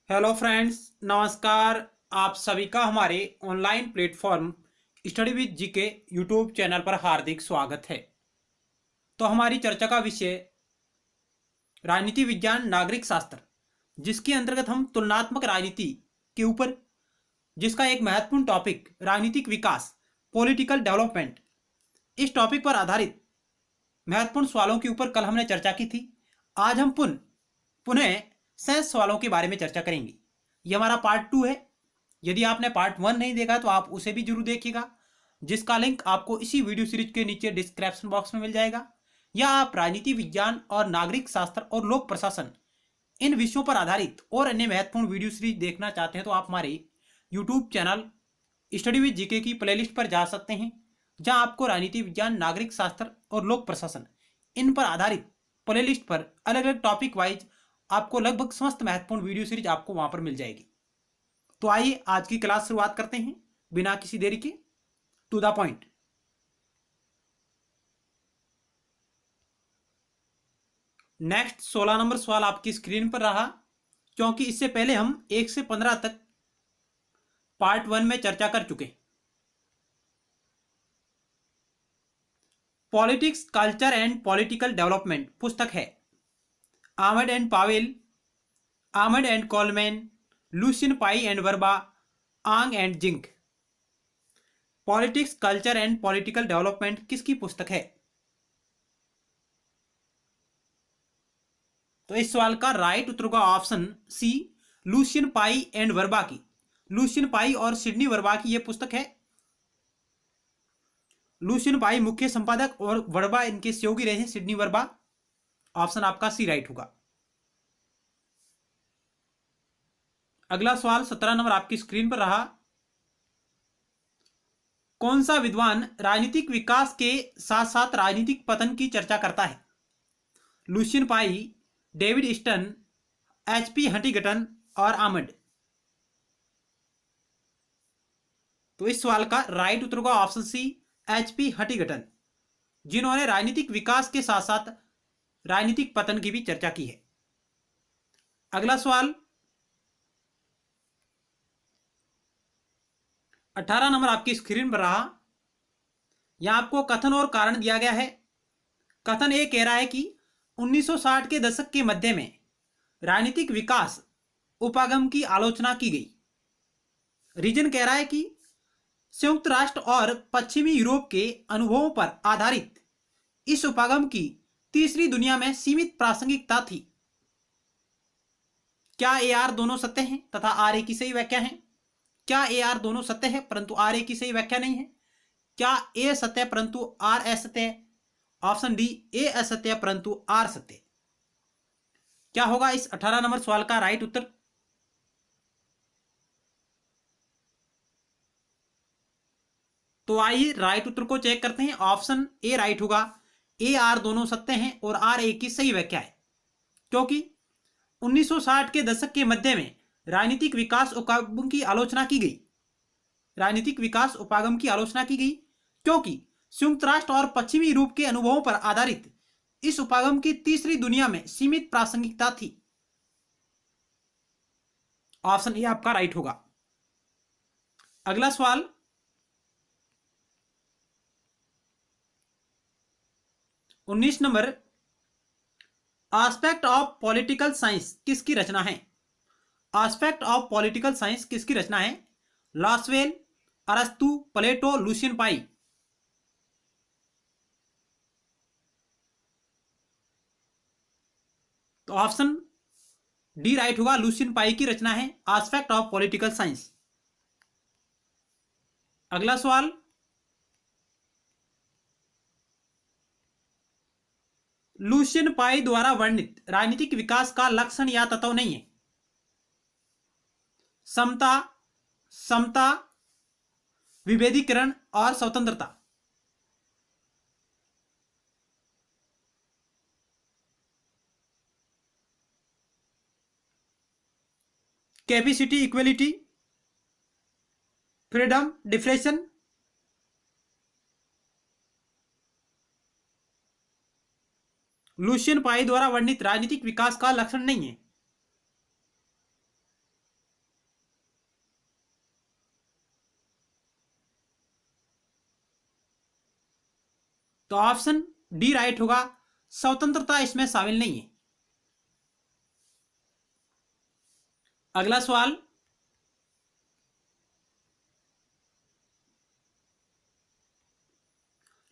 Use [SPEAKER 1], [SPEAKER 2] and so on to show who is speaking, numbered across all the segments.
[SPEAKER 1] Hello friends, नमस्कार। आप सभी का हमारे online platform study with GK YouTube channel पर हार्दिक स्वागत है। तो हमारी चर्चा का विषय राजनीति विज्ञान नागरिक शास्त्र, जिसके अंतर्गत हम तुलनात्मक राजनीति के ऊपर, जिसका एक महत्वपूर्ण टॉपिक राजनीतिक विकास, पॉलिटिकल डेवलपमेंट, इस टॉपिक पर आधारित महत्वपूर्ण सवालों के ऊपर कल हमने चर्चा की थी। आज हम पुनः शेष सवालों के बारे में चर्चा करेंगे। ये हमारा पार्ट 2 है। यदि आपने पार्ट 1 नहीं देखा तो आप उसे भी जरूर देखिएगा, जिसका लिंक आपको इसी वीडियो सीरीज के नीचे डिस्क्रिप्शन बॉक्स में मिल जाएगा। या आप राजनीति विज्ञान और नागरिक शास्त्र और लोक प्रशासन, इन विषयों पर आधारित और अन्य महत्वपूर्ण वीडियो सीरीज देखना चाहते हैं तो आप हमारे YouTube channel study with GK की प्लेलिस्ट पर जा सकते हैं, जहां आपको राजनीति विज्ञान, नागरिक शास्त्र और लोक प्रशासन, इन पर आधारित प्लेलिस्ट पर अलग अलग टॉपिक वाइज आपको लगभग समस्त महत्वपूर्ण वीडियो सीरीज आपको वहां पर मिल जाएगी। तो आइए आज की क्लास शुरुआत करते हैं बिना किसी देरी के, to the point. Next 16 number सवाल आपकी स्क्रीन पर रहा, क्योंकि इससे पहले हम 1 से 15 तक पार्ट 1 में चर्चा कर चुके। Politics, culture and political development पुस्तक है Almond and Powell, Almond and Coleman, Lucian Pye and Verba, Ang and Zink. Politics, culture and political development किसकी पुस्तक है? तो इस सवाल का राइट उत्तर होगा option C, Lucian Pye and Verba की। लुसियन पाई और सिडनी वर्बा की यह पुस्तक है। लुसियन पाई मुख्य संपादक और वर्बा इनके सहयोगी रहे हैं, सिडनी वर्बा। ऑप्शन आपका सी राइट होगा। अगला सवाल 17 नंबर आपकी स्क्रीन पर रहा। कौन सा विद्वान राजनीतिक विकास के साथ साथ राजनीतिक पतन की चर्चा करता है? लुसियन पाई, डेविड स्टन, एचपी हंटिंगटन और आमंड। तो इस सवाल का राइट उत्तर होगा ऑप्शन सी, एचपी हंटिंगटन, जिन्होंने राजनीतिक विकास के साथ साथ राजनीतिक पतन की भी चर्चा की है। अगला सवाल 18 नंबर आपकी स्क्रीन पर रहा। यहां आपको कथन और कारण दिया गया है। कथन ये कह रहा है कि 1960 के दशक के मध्य में राजनीतिक विकास उपागम की आलोचना की गई। रीजन कह रहा है कि संयुक्त राष्ट्र और पश्चिमी यूरोप के अनुभवों पर आधारित इस उपागम की तीसरी दुनिया में सीमित प्रासंगिकता थी। क्या ए आर दोनों सत्य हैं तथा आर ए की सही व्याख्या है? क्या ए आर दोनों सत्य है परंतु आर ए की सही व्याख्या नहीं है? क्या ए सत्य परंतु आर असत्य है? ऑप्शन डी, ए असत्य परंतु आर सत्य। क्या होगा इस 18 नंबर सवाल का राइट उत्तर? तो आइए राइट उत्तर को चेक करते हैं। ऑप्शन ए राइट होगा। ए आर दोनों सत्य हैं और आर ए की सही व्याख्या है, क्योंकि 1960 के दशक के मध्य में राजनीतिक विकास उपागम की आलोचना की गई। राजनीतिक विकास उपागम की आलोचना की गई क्योंकि संयुक्त राष्ट्र और पश्चिमी यूरोप के अनुभवों पर आधारित इस उपागम की तीसरी दुनिया में सीमित प्रासंगिकता थी। ऑप्शन ए आपका राइट होगा। अगला सवाल 19 number, aspect of political science किसकी रचना है? एस्पेक्ट ऑफ पॉलिटिकल साइंस किसकी रचना है? लॉसवेल, अरस्तु, प्लेटो, लुसियन पाई। तो ऑप्शन डी राइट होगा। लुसियन पाई की रचना है एस्पेक्ट ऑफ पॉलिटिकल साइंस। अगला सवाल 'लुसियन पाई द्वारा वर्णित राजनीतिक विकास का लक्षण या तत्व नहीं है? समता, समता, विभेदीकरण और स्वतंत्रता। Capacity, equality, freedom, differentiation. Lucian Pye द्वारा वर्णित राजनीतिक विकास का लक्षण नहीं है। तो ऑप्शन डी राइट होगा, स्वतंत्रता इसमें शामिल नहीं है। अगला सवाल,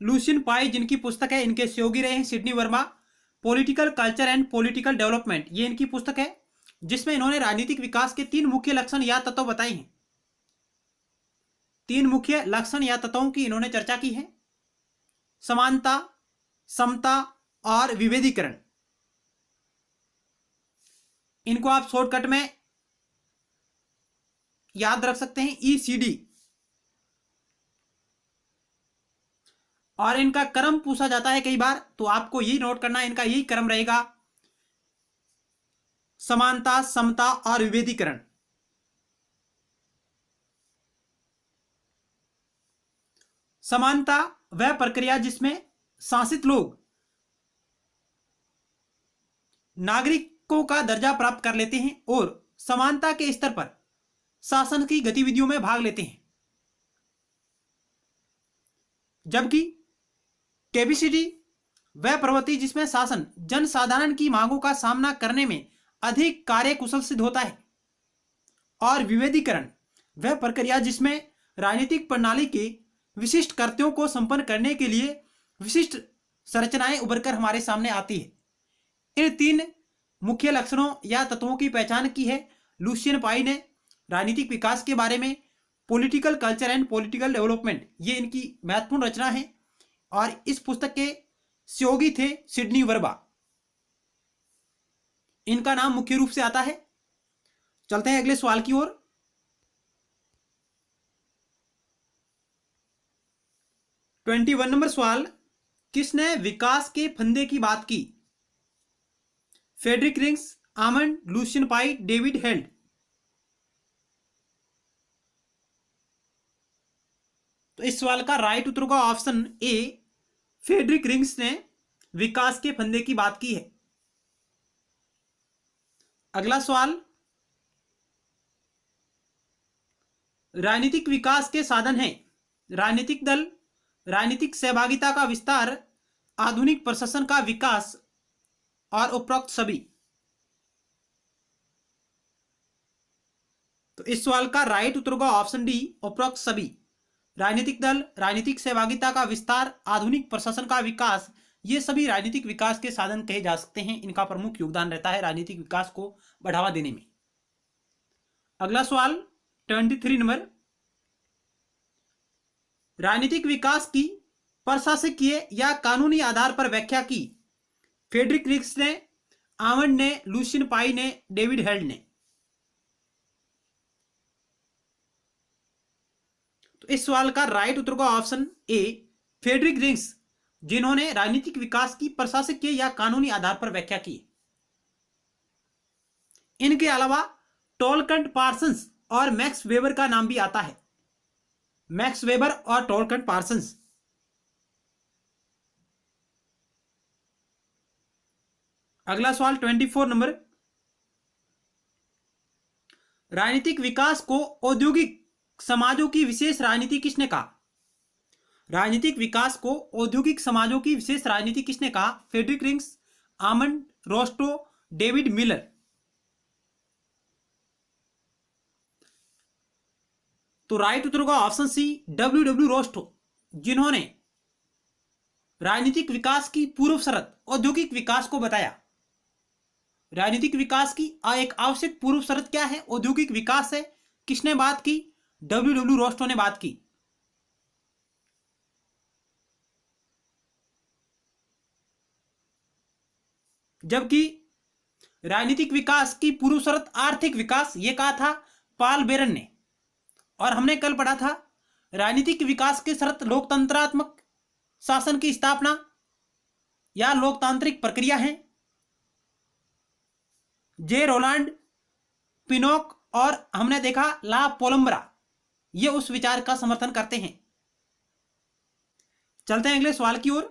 [SPEAKER 1] लुसियन पाई जिनकी पुस्तक है, इनके सहयोगी रहे हैं Sydney Verma, political culture and political development, ये इनकी पुस्तक है जिसमें इन्होंने राजनीतिक विकास के 3 मुख्य लक्षण या तत्व बताए हैं। 3 मुख्य लक्षण या तत्वों की इन्होंने चर्चा की है, समानता, समता और विभेदीकरण। इनको आप शॉर्टकट में याद रख सकते हैं, ECD। और इनका क्रम पूछा जाता है कई बार, तो आपको यही नोट करना है, इनका यही क्रम रहेगा, समानता, समता और विभेदीकरण। समानता वह प्रक्रिया जिसमें शासित लोग नागरिकों का दर्जा प्राप्त कर लेते हैं और समानता के स्तर पर शासन की गतिविधियों में भाग लेते हैं। जबकि कैपेसिटी वह प्रवृत्ति जिसमें शासन जनसाधारण की मांगों का सामना करने में अधिक कार्यकुशल सिद्ध होता है। और विभेदीकरण वह प्रक्रिया जिसमें राजनीतिक प्रणाली के विशिष्ट कर्तव्यों को संपन्न करने के लिए विशिष्ट संरचनाएं उभरकर हमारे सामने आती है। इन 3 मुख्य लक्षणों या तत्वों की पहचान की है लुसियन पाई ने राजनीतिक विकास के बारे में, political culture and political development, ये इनकी महत्वपूर्ण रचना है। और इस पुस्तक के सहयोगी थे सिडनी वर्मा, इनका नाम मुख्य रूप से आता है। चलते हैं अगले सवाल की ओर। और 21 नंबर सवाल, किसने विकास के फंदे की बात की? फ्रेडरिक रिंग्स, आमंड, लुसियन पाई, डेविड हेल्ड। तो इस सवाल का राइट उत्तर का ऑप्शन ए, फ्रेडरिक रिंग्स ने विकास के फंदे की बात की है। अगला सवाल, राजनीतिक विकास के साधन हैं राजनीतिक दल, राजनीतिक सहभागिता का विस्तार, आधुनिक प्रशासन का विकास और उपरोक्त सभी। तो इस सवाल का राइट उत्तर होगा ऑप्शन डी, उपरोक्त सभी। राजनीतिक दल, राजनीतिक सहभागिता का विस्तार, आधुनिक प्रशासन का विकास, ये सभी राजनीतिक विकास के साधन कहे जा सकते हैं। इनका प्रमुख योगदान रहता है राजनीतिक विकास को बढ़ावा देने में। अगला सवाल 23 नंबर, राजनीतिक विकास की प्रशासकीय या कानूनी आधार पर व्याख्या की? फ्रेडरिक रिंग्स ने, आमंड ने, लुसियन पाई ने, डेविड हेल्ड ने। तो इस सवाल का राइट उत्तर का ऑप्शन ए, फ्रेडरिक रिंग्स, जिन्होंने राजनीतिक विकास की प्रशासकीय या कानूनी आधार पर व्याख्या की। इनके अलावा टोलकंट पार्सन्स और मैक्स वेबर का नाम भी आता है, मैक्स वेबर और टोलकंट पार्सन्स। अगला सवाल 24 नंबर, राजनीतिक विकास को औद्योगिक समाजों की विशेष राजनीति किसने कहा? राजनीतिक विकास को औद्योगिक समाजों की विशेष राजनीति किसने कहा? Frederick Riggs, Almond, Rostow, David Miller. तो राइट उत्तर होगा ऑप्शन सी, डब्ल्यू रोस्टो, जिन्होंने राजनीतिक विकास की पूर्व शर्त औद्योगिक विकास को बताया। राजनीतिक विकास की एक आवश्यक पूर्व शर्त क्या है? औद्योगिक विकास है। किसने बात की? डब्ल्यू रोस्टो ने बात की। जबकि राजनीतिक विकास की पूर्व शर्त आर्थिक विकास, यह कहा था पॉल बेरन ने। और हमने कल पढ़ा था राजनीतिक विकास की शर्त लोकतंत्रात्मक शासन की स्थापना या लोकतांत्रिक प्रक्रिया है। जे रोलांड पिनोक और हमने देखा ला पोलम्ब्रा, ये उस विचार का समर्थन करते हैं। चलते हैं अगले सवाल की ओर।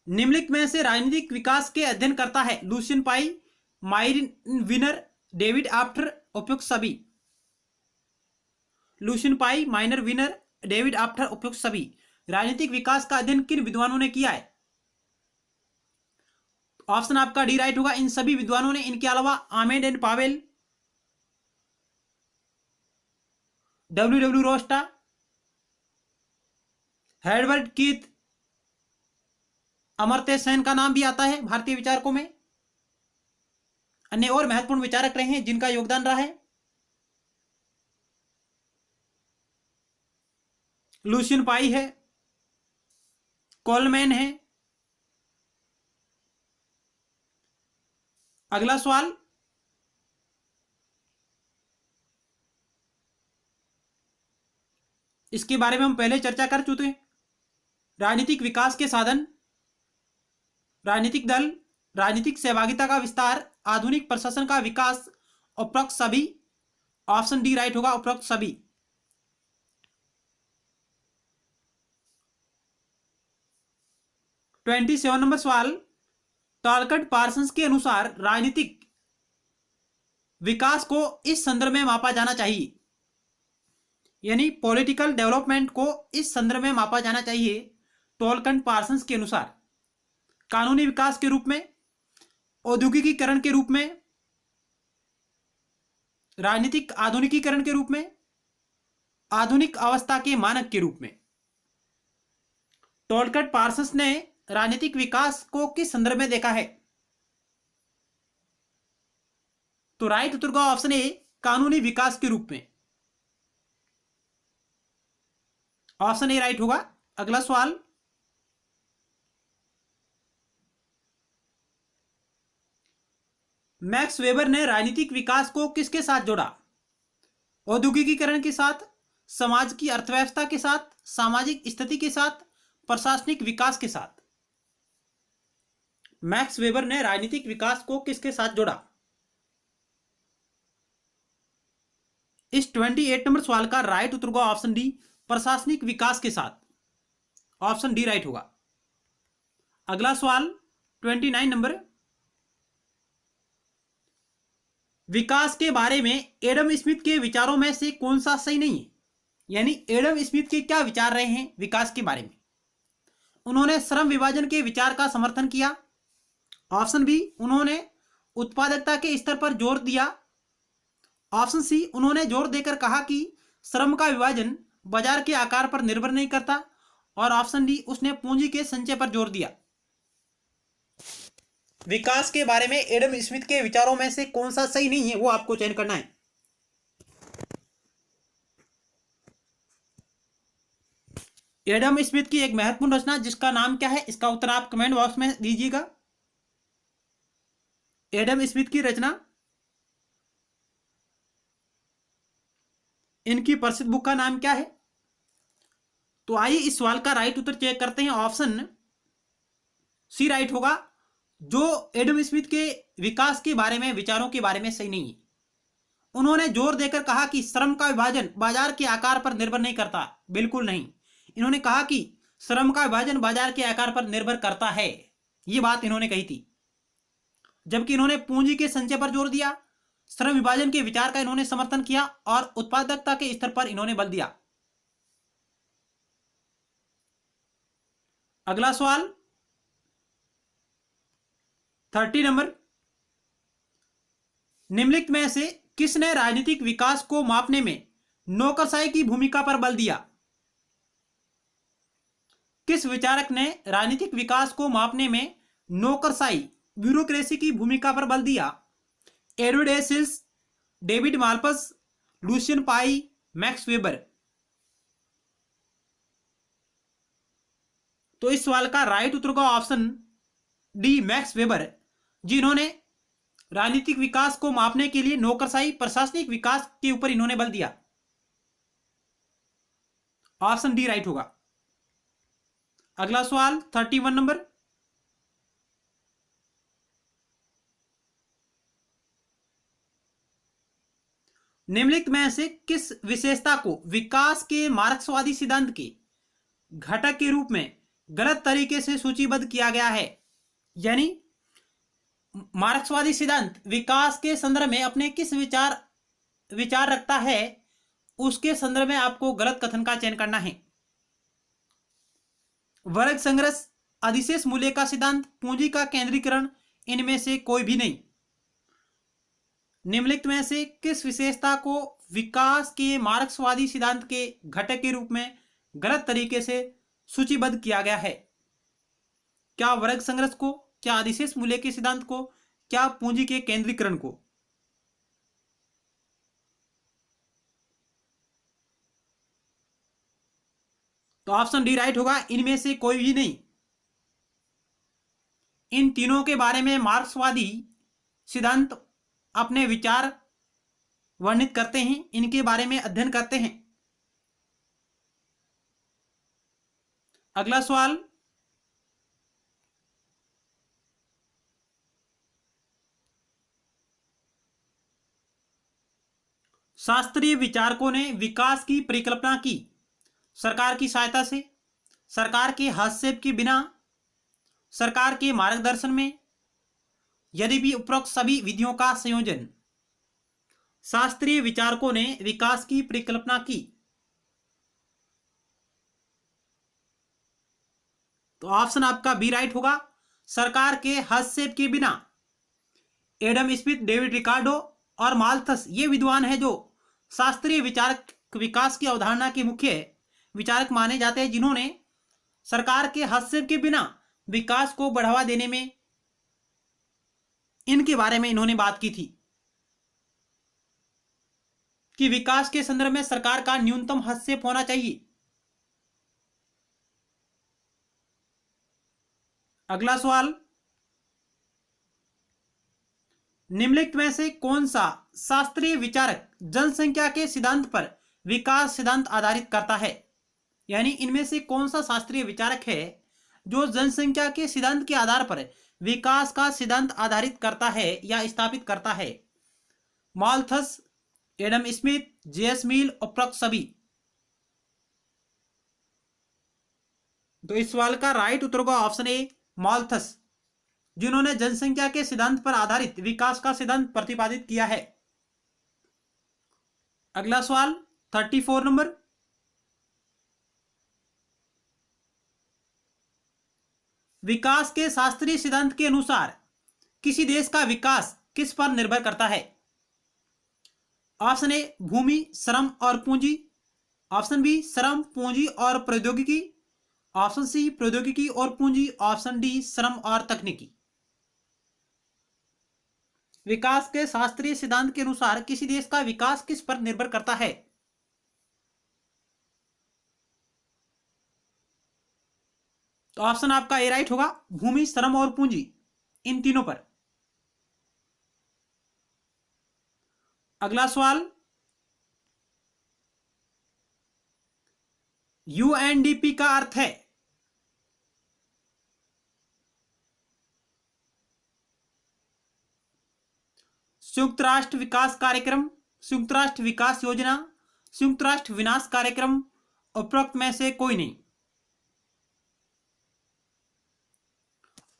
[SPEAKER 1] निम्नलिखित में से राजनीतिक विकास के अध्ययन करता है लुसियन पाई, माइरिन विनर, डेविड आफ्टर, उपयुक्त सभी। लुशियन पाई, माइनर विनर, डेविड आफ्टर, उपयुक्त सभी। राजनीतिक विकास का अध्ययन किन विद्वानों ने किया है? ऑप्शन आपका डी राइट होगा, इन सभी विद्वानों ने। इनके अलावा Almond and Powell, W Rostow, Edward Keith, Amartya Sen का नाम भी आता है भारतीय विचारकों में। अन्य और महत्वपूर्ण विचारक रहे हैं जिनका योगदान रहा है। लुशियन पाई है, कोलमैन है। अगला सवाल, इसके बारे में हम पहले चर्चा कर चुके हैं। राजनीतिक विकास के साधन, राजनीतिक दल, राजनीतिक सहभागिता का विस्तार, आधुनिक प्रशासन का विकास, उपरोक्त सभी। ऑप्शन डी राइट होगा, उपरोक्त सभी। 27 नंबर सवाल, टॉलकट पार्सन्स के अनुसार राजनीतिक विकास को इस संदर्भ में मापा जाना चाहिए, यानी पॉलिटिकल डेवलपमेंट को इस संदर्भ में मापा जाना चाहिए टॉलकट पार्सन्स के अनुसार। कानूनी विकास के रूप में, औद्योगिकीकरण के रूप में, राजनीतिक आधुनिकीकरण के रूप में, आधुनिक अवस्था के मानक के रूप में। टॉलकट पार्सन्स ने राजनीतिक विकास को किस संदर्भ में देखा है? तो राइट उत्तर का ऑप्शन ए, कानूनी विकास के रूप में। ऑप्शन ए राइट होगा। अगला सवाल, मैक्स वेबर ने राजनीतिक विकास को किसके साथ जोड़ा? औद्योगिकीकरण के साथ, समाज की अर्थव्यवस्था के साथ, सामाजिक स्थिति के साथ, प्रशासनिक विकास के साथ। मैक्स वेबर ने राजनीतिक विकास को किसके साथ जोड़ा? इस 28 नंबर सवाल का राइट उत्तर होगा ऑप्शन डी, प्रशासनिक विकास के साथ। ऑप्शन डी राइट होगा। अगला सवाल 29 नंबर, विकास के बारे में एडम स्मिथ के विचारों में से कौन सा सही नहीं है? यानी एडम स्मिथ के क्या विचार रहे हैं विकास के बारे में? उन्होंने श्रम विभाजन के विचार का समर्थन किया। ऑप्शन बी, उन्होंने उत्पादकता के स्तर पर जोर दिया। ऑप्शन सी, उन्होंने जोर देकर कहा कि श्रम का विभाजन बाजार के आकार पर निर्भर नहीं करता। और ऑप्शन डी, उसने पूंजी के संचय पर जोर दिया। विकास के बारे में एडम स्मिथ के विचारों में से कौन सा सही नहीं है वो आपको चयन करना है। एडम स्मिथ की एक महत्वपूर्ण रचना जिसका नाम क्या है, इसका उत्तर आप कमेंट बॉक्स में दीजिएगा। एडम स्मिथ की रचना, इनकी प्रसिद्ध बुक का नाम क्या है? तो आइए इस सवाल का राइट उत्तर चेक करते हैं। ऑप्शन सी राइट होगा, जो एडम स्मिथ के विकास के बारे में विचारों के बारे में सही नहीं है। उन्होंने जोर देकर कहा कि श्रम का विभाजन बाजार के आकार पर निर्भर नहीं करता। बिल्कुल नहीं, इन्होंने कहा कि श्रम का विभाजन बाजार के आकार पर निर्भर करता है, ये बात इन्होंने कही थी। जबकि इन्होंने पूंजी के संचय पर जोर दिया, श्रम विभाजन के विचार का इन्होंने समर्थन किया और उत्पादकता के स्तर पर इन्होंने बल दिया। अगला सवाल 30 नंबर, निम्नलिखित में से किसने राजनीतिक विकास को मापने में नौकरशाही की भूमिका पर बल दिया? किस विचारक ने राजनीतिक विकास को मापने में नौकरशाही, ब्यूरोक्रेसी की भूमिका पर बल दिया? एडवर्ड ए सिल्स, डेविड माल्पस, लुशियन पाई, मैक्स वेबर। तो इस सवाल का राइट उत्तर का ऑप्शन डी, मैक्स वेबर, जिन्होंने राजनीतिक विकास को मापने के लिए नौकरशाही, प्रशासनिक विकास के ऊपर इन्होंने बल दिया। ऑप्शन डी राइट होगा। अगला सवाल 31 नंबर, निम्नलिखित में से किस विशेषता को विकास के मार्क्सवादी सिद्धांत के घटक के रूप में गलत तरीके से सूचीबद्ध किया गया है? यानी मार्क्सवादी सिद्धांत विकास के संदर्भ में अपने किस विचार रखता है, उसके संदर्भ में आपको गलत कथन का चयन करना है। वर्ग संग्रह, अधिशेष मूल्य का सिद्धांत, पूंजी का केंद्रीकरण, इनमें से कोई भी नहीं। निम्नलिखित में से किस विशेषता को विकास के मार्क्सवादी सिद्धांत के घटक के रूप में गलत तरीके से सूचीबद्ध किया गया है? क्या वर्ग संग्रह को, क्या अधिशेष मूल्य के सिद्धांत को, क्या पूंजी के केंद्रीकरण को? तो ऑप्शन डी राइट होगा, इनमें से कोई भी नहीं। इन तीनों के बारे में मार्क्सवादी सिद्धांत अपने विचार वर्णित करते हैं, इनके बारे में अध्ययन करते हैं। अगला सवाल, शास्त्रीय विचारकों ने विकास की परिकल्पना की सरकार की सहायता से, सरकार के हस्तक्षेप के बिना, सरकार के मार्गदर्शन में, यदि भी उपरोक्त सभी विधियों का संयोजन। शास्त्रीय विचारकों ने विकास की परिकल्पना की। तो ऑप्शन आपका बी राइट होगा, सरकार के हस्तक्षेप के बिना। एडम स्मिथ, डेविड रिकार्डो और माल्थस ये विद्वान है जो शास्त्रीय विचारक विकास की अवधारणा के मुख्य विचारक माने जाते हैं, जिन्होंने सरकार के हस्तक्षेप के बिना विकास को बढ़ावा देने में, इनके बारे में इन्होंने बात की थी कि विकास के संदर्भ में सरकार का न्यूनतम हस्तक्षेप होना चाहिए। अगला सवाल, निम्नलिखित में से कौन सा शास्त्रीय विचारक जनसंख्या के सिद्धांत पर विकास सिद्धांत आधारित करता है? यानी इनमें से कौन सा शास्त्रीय विचारक है जो जनसंख्या के सिद्धांत के आधार पर विकास का सिद्धांत आधारित करता है या स्थापित करता है? माल्थस, एडम स्मिथ, जेएस मिल, उपरोक्त सभी। तो इस सवाल का राइट उत्तर होगा ऑप्शन ए, माल्थस, जिन्होंने जनसंख्या के सिद्धांत पर आधारित विकास का सिद्धांत प्रतिपादित किया है। अगला सवाल 34 नंबर, विकास के शास्त्रीय सिद्धांत के अनुसार किसी देश का विकास किस पर निर्भर करता है? ऑप्शन ए, भूमि, श्रम और पूंजी। ऑप्शन बी, श्रम, पूंजी और प्रौद्योगिकी। ऑप्शन सी, प्रौद्योगिकी और पूंजी। ऑप्शन डी, श्रम और तकनीकी। विकास के शास्त्रीय सिद्धांत के अनुसार किसी देश का विकास किस पर निर्भर करता है? तो ऑप्शन आपका ए राइट होगा, भूमि, श्रम और पूंजी, इन तीनों पर। अगला सवाल, यूएनडीपी का अर्थ है? संयुक्त राष्ट्र विकास कार्यक्रम, संयुक्त राष्ट्र विकास योजना, संयुक्त राष्ट्र विनाश कार्यक्रम, उपरोक्त में से कोई नहीं।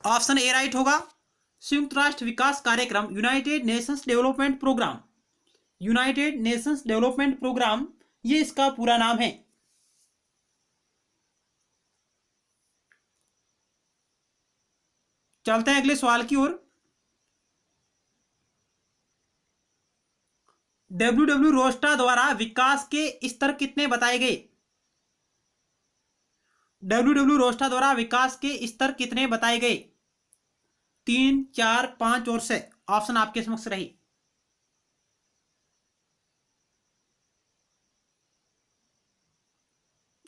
[SPEAKER 1] ऑप्शन ए राइट होगा, संयुक्त राष्ट्र विकास कार्यक्रम, United Nations Development Programme. United Nations Development Programme ये इसका पूरा नाम है। चलते हैं अगले सवाल की ओर। डब्ल्यू रोस्टा द्वारा विकास के स्तर कितने बताए गए? डब्ल्यू रोस्टा द्वारा विकास के स्तर कितने बताए गए? 3, 4, 5 और 6। ऑप्शन आपके समक्ष रही।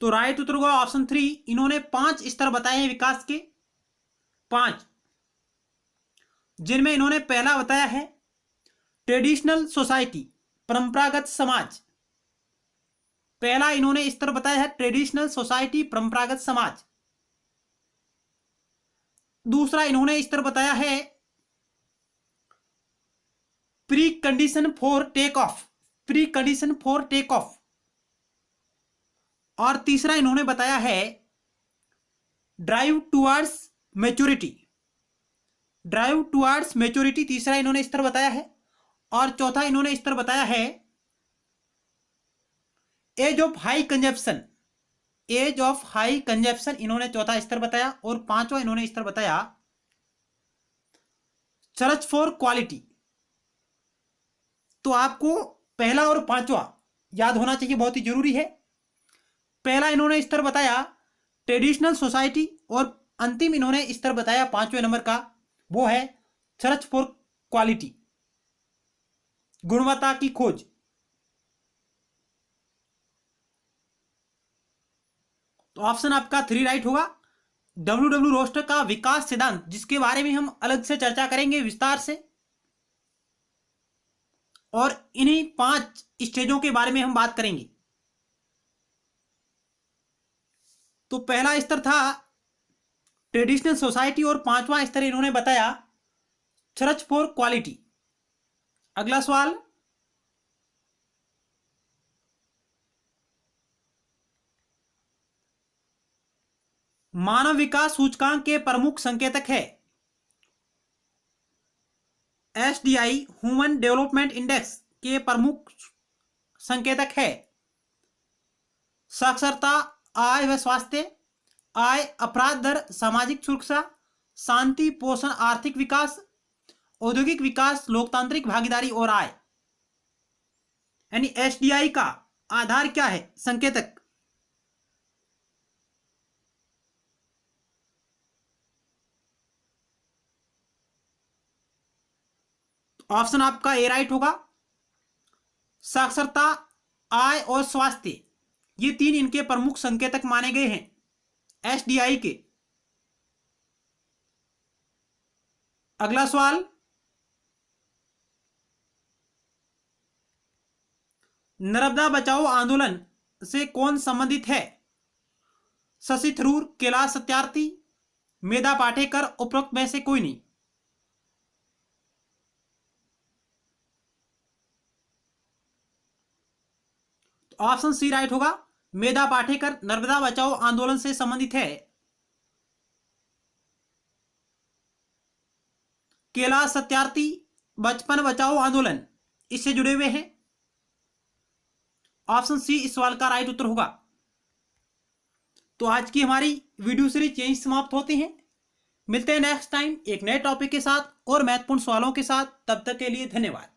[SPEAKER 1] तो राइट उत्तर होगा ऑप्शन 3, इन्होंने 5 स्तर बताए हैं विकास के, 5, जिनमें इन्होंने पहला बताया है ट्रेडिशनल सोसाइटी, परंपरागत समाज। पहला इन्होंने स्तर बताया है ट्रेडिशनल सोसाइटी, परंपरागत समाज। दूसरा इन्होंने स्तर बताया है pre condition for take off, pre condition for take off. और तीसरा इन्होंने बताया है drive towards maturity, drive towards maturity, तीसरा इन्होंने स्तर बताया है। और चौथा इन्होंने स्तर बताया है age of high consumption, age of high consumption इन्होंने चौथा स्तर बताया। और पांचवा इन्होंने स्तर बताया सर्च फॉर क्वालिटी। तो आपको पहला और पांचवा याद होना चाहिए, बहुत ही जरूरी है। पहला इन्होंने स्तर बताया ट्रेडिशनल सोसाइटी, और अंतिम इन्होंने स्तर बताया पांचवें नंबर का, वो है सर्च फॉर क्वालिटी, गुणवत्ता की खोज। तो ऑप्शन आपका 3 राइट होगा। डब्ल्यू रोस्टर का विकास सिद्धांत, जिसके बारे में हम अलग से चर्चा करेंगे विस्तार से, और इन्हीं 5 स्टेजों के बारे में हम बात करेंगे। तो पहला स्तर था ट्रेडिशनल सोसाइटी, और पांचवा स्तर इन्होंने बताया सर्च फॉर क्वालिटी। अगला सवाल, मानव विकास सूचकांक के प्रमुख संकेतक है एसडीआई, ह्यूमन डेवलपमेंट इंडेक्स के प्रमुख संकेतक है साक्षरता, आय व स्वास्थ्य, आय, अपराध दर, सामाजिक सुरक्षा, शांति, पोषण, आर्थिक विकास, औद्योगिक विकास, लोकतांत्रिक भागीदारी और आय। यानी एसडीआई का आधार क्या है, संकेतक? ऑप्शन आपका ए राइट होगा। साक्षरता, आय और स्वास्थ्य, ये 3 इनके प्रमुख संकेतक माने गए हैं एसडीआई के। अगला सवाल, नर्मदा बचाओ आंदोलन से कौन संबंधित है? शशि थरूर, कैलाश सत्यार्थी, मेधा पाटेकर, उपरोक्त में से कोई नहीं। तो ऑप्शन सी राइट होगा, मेधा पाटेकर नर्मदा बचाओ आंदोलन से संबंधित है। कैलाश सत्यार्थी बचपन बचाओ आंदोलन, इससे जुड़े हुए हैं। ऑप्शन सी इस सवाल का राइट उत्तर होगा। तो आज की हमारी वीडियो सीरीज यहीं समाप्त होती है। मिलते हैं नेक्स्ट टाइम एक नए टॉपिक के साथ और महत्वपूर्ण सवालों के साथ। तब तक के लिए धन्यवाद।